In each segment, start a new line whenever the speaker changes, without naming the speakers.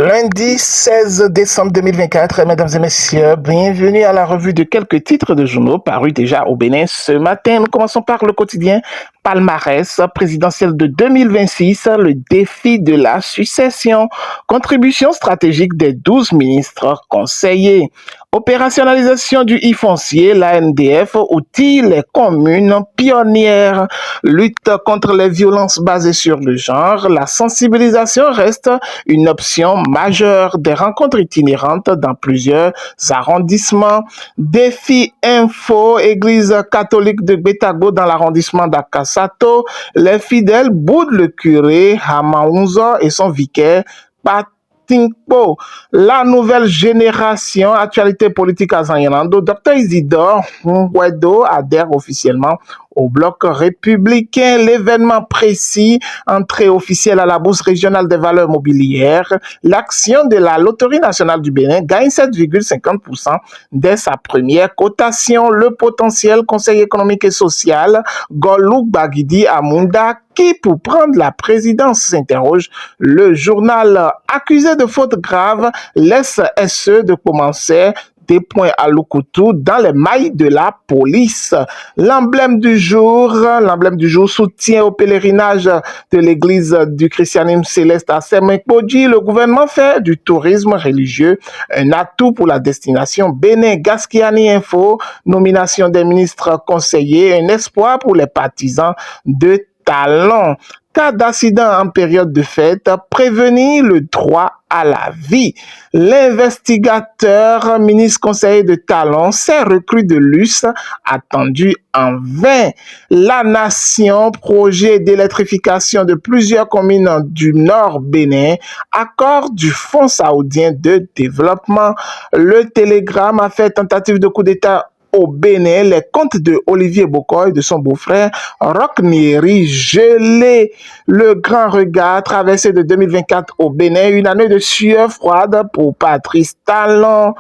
Lundi 16 décembre 2024, mesdames et messieurs, bienvenue à la revue de quelques titres de journaux parus déjà au Bénin ce matin. Nous commençons par le quotidien Palmarès présidentiel de 2026, le défi de la succession, contribution stratégique des 12 ministres conseillers. Opérationnalisation du e-foncier, l'ANDF outille les communes pionnières. Lutte contre les violences basées sur le genre, la sensibilisation reste une option majeure. Des rencontres itinérantes dans plusieurs arrondissements. Défi info, Église catholique de Betago dans l'arrondissement d'Akasato. Les fidèles boudent le curé Hamaunzo et son vicaire Tingpo. La nouvelle génération, actualité politique à Zanyelando, Dr Isidore Ngwedo adhère officiellement au bloc républicain. L'événement précis, entrée officielle à la Bourse régionale des valeurs mobilières. L'action de la Loterie nationale du Bénin gagne 7,50% dès sa première cotation. Le potentiel conseil économique et social, Golou Bagidi Amunda, qui pour prendre la présidence, s'interroge. Le journal accusé de faute grave laisse SE de commencer des points à Lukutu dans les mailles de la police. L'emblème du jour, soutien au pèlerinage de l'église du christianisme céleste à Semekpoji. Le gouvernement fait du tourisme religieux un atout pour la destination Bénin. Gaskiani Info, nomination des ministres conseillers, un espoir pour les partisans de Talon. Cas d'accident en période de fête, prévenir le droit à la vie. L'investigateur, ministre conseiller de Talon, s'est recrue de luxe, attendu en vain. La Nation, projet d'électrification de plusieurs communes du Nord Bénin, accord du Fonds saoudien de développement. Le Télégramme a fait tentative de coup d'État au Bénin, les comptes de Olivier Bokoy et de son beau-frère Roch Nieri gelés. Le grand regard traversé de 2024 au Bénin, une année de sueur froide pour Patrice Talon.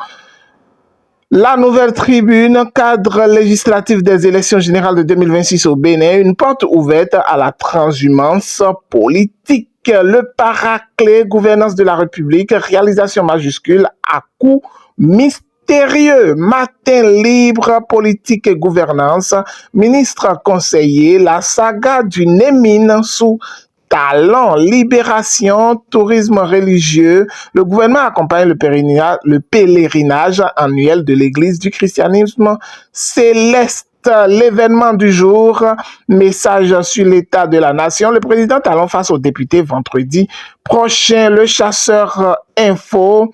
La Nouvelle Tribune, cadre législatif des élections générales de 2026 au Bénin, une porte ouverte à la transhumance politique. Le Paraclet, gouvernance de la République, réalisation majuscule à coup mystérieux. Matin libre, politique et gouvernance, ministre conseiller, la saga du Némine sous Talon, libération, tourisme religieux. Le gouvernement accompagne le pèlerinage annuel de l'église du christianisme céleste. L'événement du jour, message sur l'état de la nation. Le président Talon face aux députés vendredi prochain. Le chasseur info.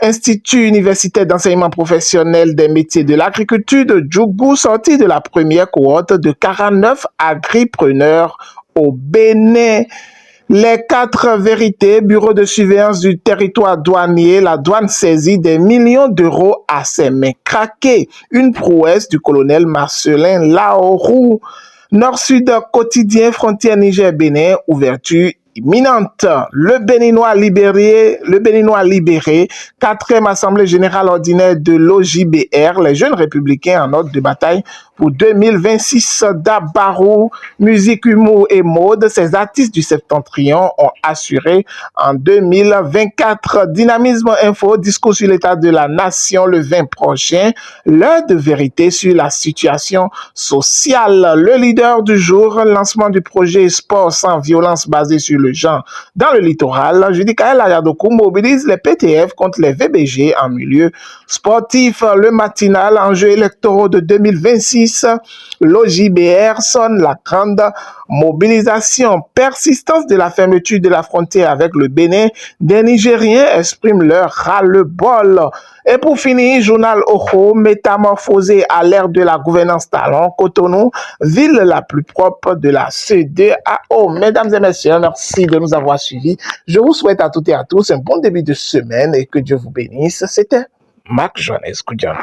Institut universitaire d'enseignement professionnel des métiers de l'agriculture de Djougou, sorti de la première cohorte de 49 agripreneurs au Bénin. Les 4 vérités, bureau de surveillance du territoire douanier, la douane saisit des millions d'euros à ses mains craquées. Une prouesse du colonel Marcelin Laourou. Nord-Sud quotidien, frontière Niger-Bénin, ouverture imminente. Le Béninois libéré, 4e Assemblée générale ordinaire de l'OJBR, les jeunes républicains en ordre de bataille pour 2026. Dabarou, musique, humour et mode, ces artistes du Septentrion ont assuré en 2024. Dynamisme info, discours sur l'état de la nation le 20 prochain, l'heure de vérité sur la situation sociale. Le leader du jour, lancement du projet sport sans violence basé sur le genre dans le littoral. Judikaël Ayadokou mobilise les PTF contre les VBG en milieu sportif. Le matinal, enjeux électoraux de 2026. L'OJBR sonne la grande mobilisation. Persistance de la fermeture de la frontière avec le Bénin. Des Nigériens expriment leur ras-le-bol. Et pour finir, journal Oho, métamorphosé à l'ère de la gouvernance Talon, Cotonou, ville la plus propre de la CEDEAO. Mesdames et messieurs, merci de nous avoir suivis. Je vous souhaite à toutes et à tous un bon début de semaine et que Dieu vous bénisse. C'était Marc Johannes Koudian.